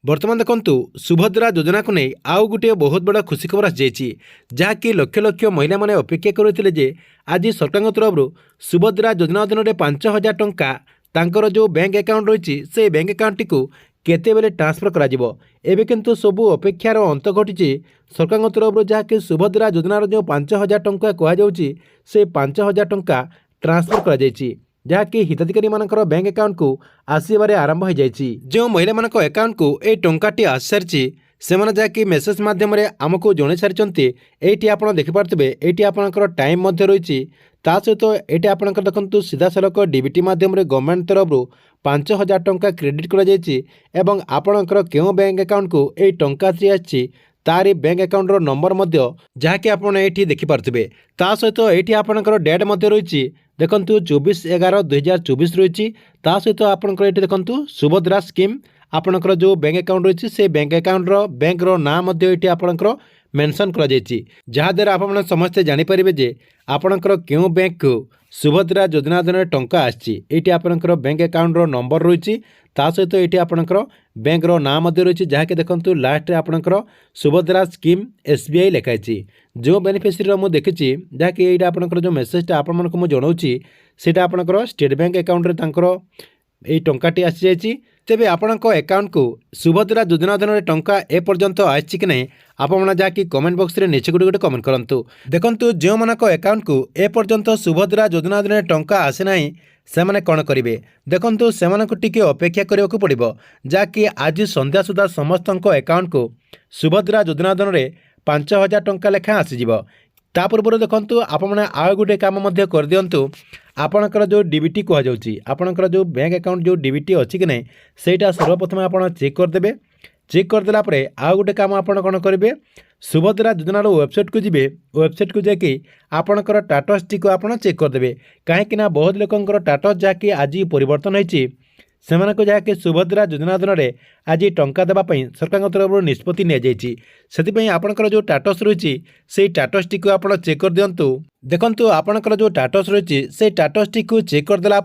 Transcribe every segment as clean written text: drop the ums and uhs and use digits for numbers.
बर्तमान देखु सुभद्रा योजना को नहीं आउ गोटे बहुत बड़ा खुशी खबर आसी जहाँकि लक्ष लक्ष महिला मैंने अपेक्षा करते जे आज सरकार तरफ सुभद्रा योजना अधीन 5,000 टंका तांकर जो बैंक अकाउंट रही से बैंक अकाउंट टी केते बेले ट्रांसफर करा किंतु सबू अपेक्षार अंत घटी सरकार तरफ जहाँकि सुभद्रा योजनार जो 5,000 टंका कहुच्छी से 5,000 टंका ट्रांसफर कर जहाँकि हिताधिकारी मानकर बैंक अकाउंट को आसबार आरंभ हो जाए। जो महिला मान अकाउंट को ये टंकाटी आसी सारी से जहाँकि मेसेज मध्यम आमको जन सारी ये आप देखिपे ये आपंकर टाइम रही ता सहित ये आपंकर देखो सीधा सड़क डीबीटी मध्यम गवर्नमेंट तरफ 5,000 टंका क्रेडिट कर आपणकर क्यों बैंक अकाउंट को ये टंका आसी तारी बैंक अकाउंटर नंबर जहाँकि आपड़ ये देखिपे ता सहित ये आपंकर डेट रही देखु 24/11/2024 रही सहित आपंकर ये देखु सुभद्रा स्कीम आपणकर जो बैंक अकाउंट रही से बैंक अकाउंटर बैंक नाम ये आपंकर मेंशन कर जहाद्वारा आप समस्ते जानीपर जे आपणकर क्यों बैंक को सुभद्रा योजना अधीन टंका आसी आपणकर बैंक अकाउंटर नंबर रही सहित ये आपणकर बैंक नाम रही जहाँकि देखो लास्ट आपणकर सुभद्रा स्कीम SBI लिखाई जो बेनिफिशियरी मुझे देखी जहाँकि ये आपणकर जो मेसेजटा आपको मुझे जनाऊँगी सीटा आपणकर स्टेट बैंक अकाउंट ये टंकाटी आसी जाइए तेबे आपणक अकाउंट को सुभद्रा योजना अधीन टंका एपर्यंत आसी कि नहीं आप जहाँकि कमेंट बॉक्स में निचे गोटे कमेंट करूँ। देखो जो मानक अकाउंट को एपर्यंत सुभद्रा योजना अधीन टंका आसी ना से मैंने कौन करेंगे देखो से अपेक्षा करने को पड़ो जहाँकि आज संध्या सुधा समस्त अकाउंट को सुभद्रा योजना अधीन 5,000 टंका लेखा आसीज ता पूर्व देखु आप आउ गोटे कम कर दिंतु आपणकर जो डीबीटी कहुच्छी आपणकर जो बैंक अकाउंट जो डीबीटी अच्छी कि नहीं सेटा सर्वप्रथम आप चेक करदे चेक करदेला आउ गोटे कम आप कौन करेंगे सुभद्रा योजनार वेबसाइट को जी वेबसाइट को जाकि आपणकर टाटस टी को आप चेक करदे कहीं बहुत लोकंर टाटस जहाँकि आज परिवर्तन होती से जहाँकि सुभद्रा योजना अधीन आज टंका देवाई सरकार तरफ निष्पत्ति नि आपणकर जो टाटस रही से टाटस टी को आप चेक कर दिंतु देखु आपणकर जो टाटस रही से टाटस टी को चेक करदेला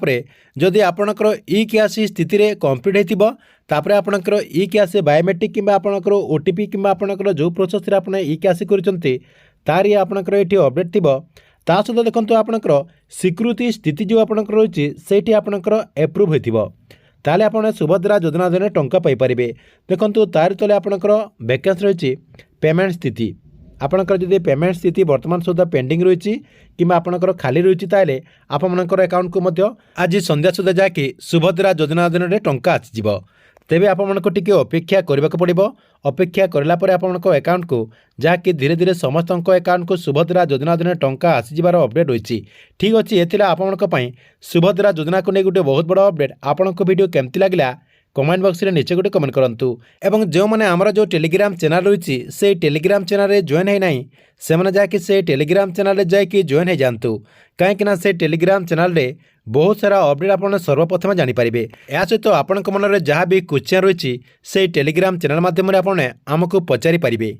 जदि आपणकर ई केआईसी स्थिति में कंप्लीट होतापर आपणकर ई केआईसी बायोमेट्रिक कि आपणकर OTP कि आपणकर जो प्रोसेस आप ई केआईसी करछंती तारी आपणकर ये अपडेट थी ता सहित देखो आपणकर स्वीकृति स्थिति जो आपणकर रही से आपणकर एप्रुव हो ताले आपने सुभद्रा योजना अधीन टंका पाइपर देखो तार तले आपणकर वैकेंसी रही पेमेंट स्थिति आपणकर जदि पेमेंट स्थिति वर्तमान सुधा पेंडिंग रही कि आपणकर खाली रही ताले आपणकर अकाउंट को आज संध्या सुधा जाकि सुभद्रा योजना अधीन टंका आसीज तेबे आपको टिके अपेक्षा करने को पड़ो अपेक्षा करला आपको अकाउंट को जहाँकि धीरे धीरे समस्त अकाउंट को सुभद्रा योजना अधीन टंका आसीजार अपडेट रही ठीक अच्छे ये आपंपाई सुभद्रा योजना को नहीं गोटे बहुत बड़ा अपडेट आपंक वीडियो केमती लगे कमेंट बॉक्स में नीचे गोटे कमेंट करूँ एवं जो मैंने आमर जो टेलीग्राम चैनल रही से टेलीग्राम चैनल में जॉइन है नहीं से मैंने जाकि से टेलीग्राम चैनल में जाकि जॉइन हो जातु कहीं से टेलीग्राम चैनल में बहुत सारा अपडेट आप सर्वप्रथम जानीपारे या सहित आपण मन में जहाँ भी क्वेश्चन रही से टेलीग्राम चैनल माध्यम आमको पचारि पारे।